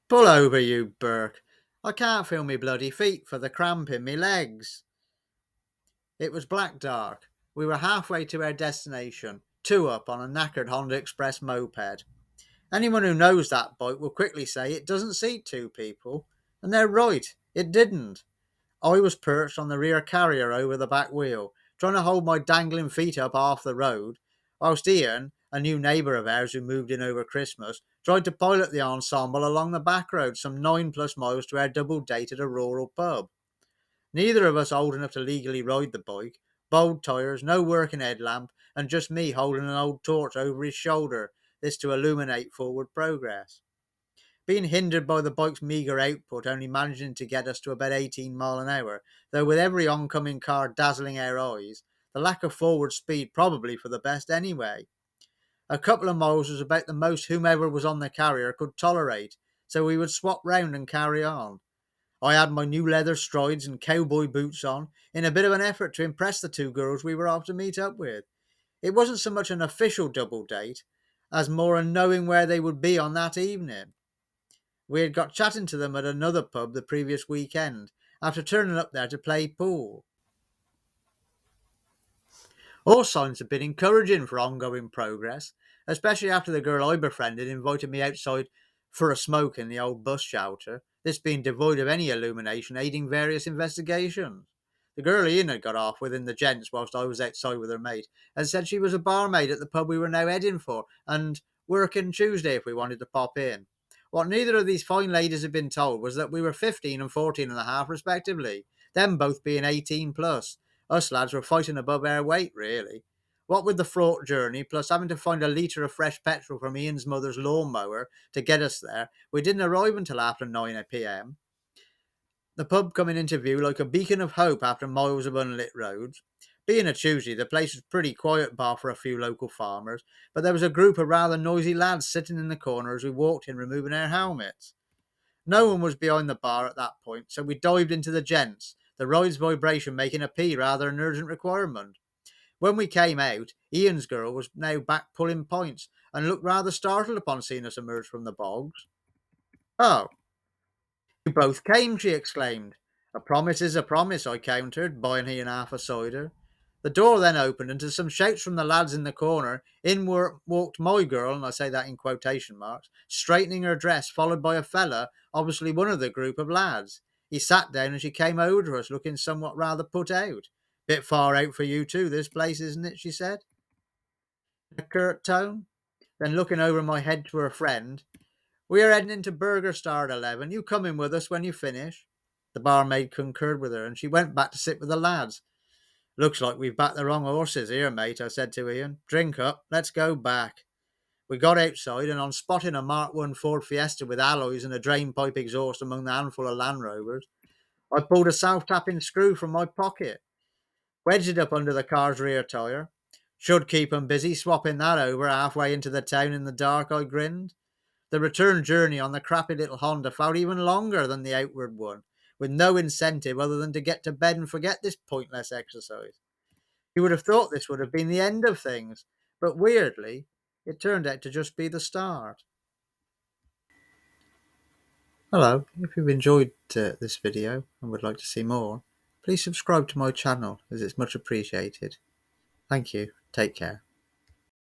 Pull over, you Burke. I can't feel me bloody feet for the cramp in me legs. It was black dark. We were halfway to our destination, two up on a knackered Honda Express moped. Anyone who knows that bike will quickly say it doesn't seat two people, and they're right, it didn't. I was perched on the rear carrier over the back wheel, trying to hold my dangling feet up half the road, whilst Ian, a new neighbour of ours who moved in over Christmas, tried to pilot the ensemble along the back road some 9+ miles to our double date at a rural pub. Neither of us old enough to legally ride the bike, bald tyres, no working headlamp, and just me holding an old torch over his shoulder, this to illuminate forward progress. Being hindered by the bike's meagre output, only managing to get us to about 18 miles an hour, though with every oncoming car dazzling our eyes, the lack of forward speed probably for the best anyway. A couple of miles was about the most whomever was on the carrier could tolerate, so we would swap round and carry on. I had my new leather strides and cowboy boots on, in a bit of an effort to impress the two girls we were off to meet up with. It wasn't so much an official double date, as more a knowing where they would be on that evening. We had got chatting to them at another pub the previous weekend, after turning up there to play pool. All signs had been encouraging for ongoing progress, especially after the girl I befriended invited me outside for a smoke in the old bus shelter, this being devoid of any illumination aiding various investigations. The girl Ian had got off with in the gents whilst I was outside with her mate, and said she was a barmaid at the pub we were now heading for, and working Tuesday if we wanted to pop in. What neither of these fine ladies had been told was that we were 15 and 14 and a half respectively, them both being 18 plus. Us lads were fighting above our weight, really. What with the fraught journey, plus having to find a litre of fresh petrol from Ian's mother's lawnmower to get us there, we didn't arrive until after 9 p.m. The pub coming into view like a beacon of hope after miles of unlit roads. Being a Tuesday, the place was pretty quiet bar for a few local farmers, but there was a group of rather noisy lads sitting in the corner as we walked in removing our helmets. No one was behind the bar at that point, so we dived into the gents, the ride's vibration making a pee rather an urgent requirement. When we came out, Ian's girl was now back pulling points and looked rather startled upon seeing us emerge from the bogs. "Oh, you both came," she exclaimed. "A promise is a promise," I countered, buying Ian half a cider. The door then opened, and to some shouts from the lads in the corner, in walked my girl, and I say that in quotation marks, straightening her dress, followed by a fella, obviously one of the group of lads. He sat down, and she came over to us, looking somewhat rather put out. "Bit far out for you too, this place, isn't it?" she said, in a curt tone. Then looking over my head to her friend, "We are heading into Burger Star at 11. You coming with us when you finish?" The barmaid concurred with her, and she went back to sit with the lads. "Looks like we've backed the wrong horses here, mate," I said to Ian. "Drink up. Let's go back." We got outside, and on spotting a Mark 1 Ford Fiesta with alloys and a drainpipe exhaust among the handful of Land Rovers, I pulled a self-tapping screw from my pocket, wedged it up under the car's rear tyre. "Should keep 'em busy swapping that over halfway into the town in the dark," I grinned. The return journey on the crappy little Honda felt even longer than the outward one, with no incentive other than to get to bed and forget this pointless exercise. You would have thought this would have been the end of things, but weirdly, it turned out to just be the start. Hello, if you've enjoyed this video and would like to see more, please subscribe to my channel as it's much appreciated. Thank you. Take care.